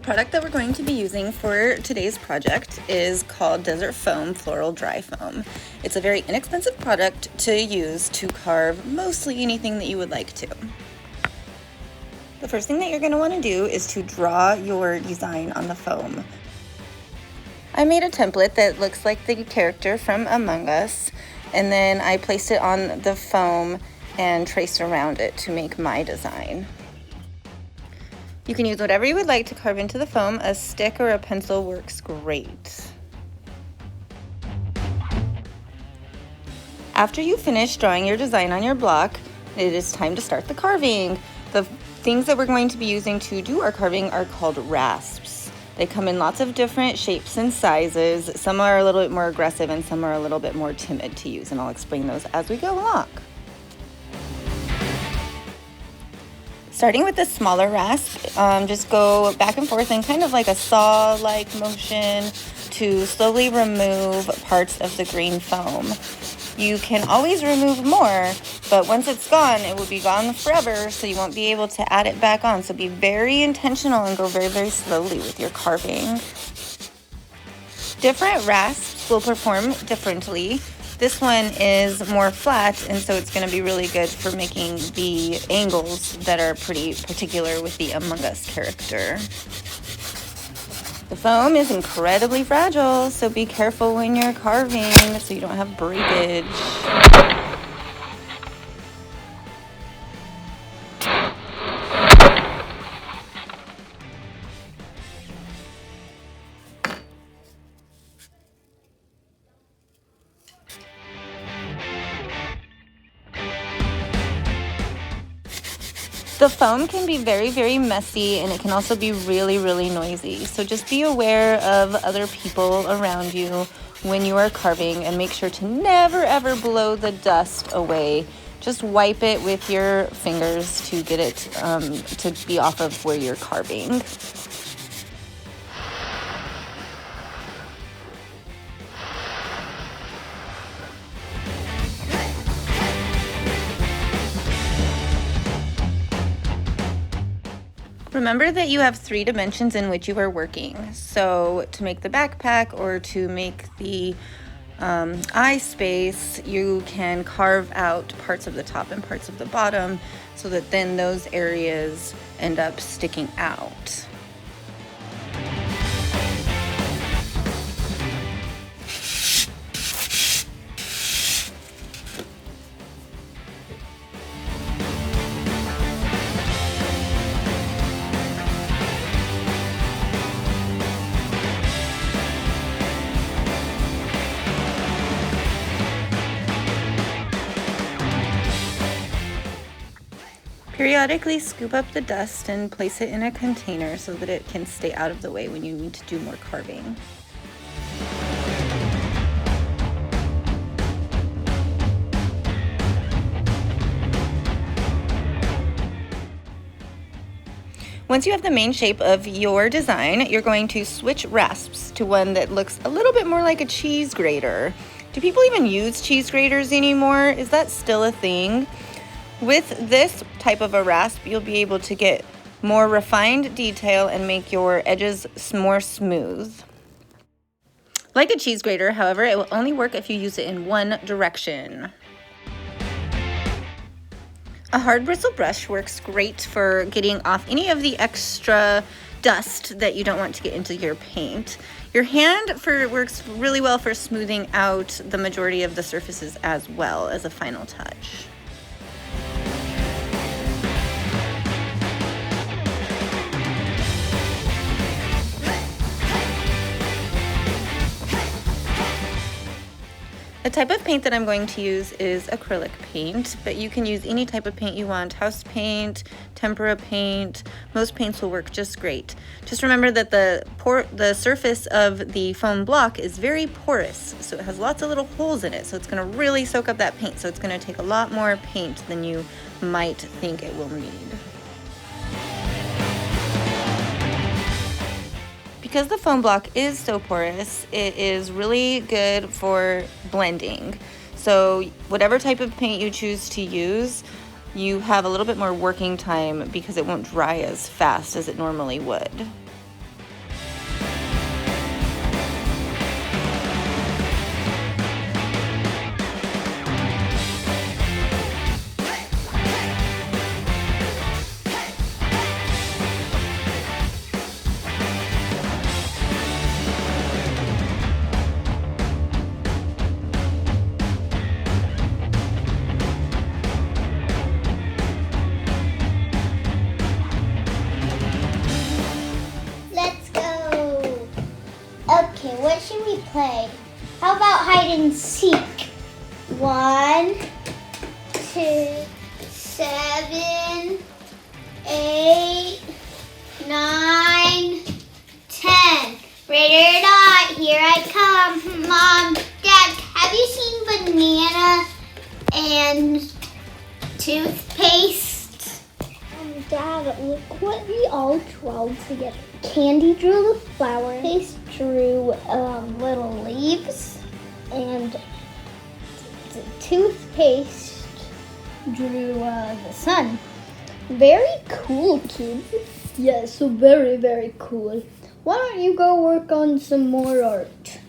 The product that we're going to be using for today's project is called Desert Foam Floral Dry Foam. It's a very inexpensive product to use to carve mostly anything that you would like to. The first thing that you're going to want to do is to draw your design on the foam. I made a template that looks like the character from Among Us, and then I placed it on the foam and traced around it to make my design. You can use whatever you would like to carve into the foam. A stick or a pencil works great. After you finish drawing your design on your block, it is time to start the carving. The things that we're going to be using to do our carving are called rasps. They come in lots of different shapes and sizes. Some are a little bit more aggressive and some are a little bit more timid to use, and I'll explain those as we go along. Starting with the smaller rasp, just go back and forth in kind of like a saw-like motion to slowly remove parts of the green foam. You can always remove more, but once it's gone, it will be gone forever, so you won't be able to add it back on. So be very intentional and go very, very slowly with your carving. Different rasps will perform differently. This one is more flat, and so it's going to be really good for making the angles that are pretty particular with the Among Us character. The foam is incredibly fragile, so be careful when you're carving so you don't have breakage. The foam can be very, very messy, and it can also be really, really noisy. So just be aware of other people around you when you are carving, and make sure to never ever blow the dust away. Just wipe it with your fingers to get it to be off of where you're carving. Remember that you have 3 dimensions in which you are working. So to make the backpack or to make the eye space, you can carve out parts of the top and parts of the bottom so that then those areas end up sticking out. Periodically scoop up the dust and place it in a container so that it can stay out of the way when you need to do more carving. Once you have the main shape of your design, you're going to switch rasps to one that looks a little bit more like a cheese grater. Do people even use cheese graters anymore? Is that still a thing? With this type of a rasp, you'll be able to get more refined detail and make your edges more smooth. Like a cheese grater, however, it will only work if you use it in one direction. A hard bristle brush works great for getting off any of the extra dust that you don't want to get into your paint. Your hand works really well for smoothing out the majority of the surfaces as well as a final touch. The type of paint that I'm going to use is acrylic paint, but you can use any type of paint you want. House paint, tempera paint, most paints will work just great. Just remember that the surface of the foam block is very porous, so it has lots of little holes in it, so it's going to really soak up that paint, so it's going to take a lot more paint than you might think it will need. Because the foam block is so porous, it is really good for blending. So whatever type of paint you choose to use, you have a little bit more working time because it won't dry as fast as it normally would. play. How about hide and seek? 1, 2, 7, 8, 9, 10. Ready or not, here I come. Mom, Dad, have you seen banana and toothpaste? Dad, look what we all drew together. Candy drew the flower. Paste drew little leaves, and the toothpaste drew the sun. Very cool, kids. Yes, so very, very cool. Why don't you go work on some more art?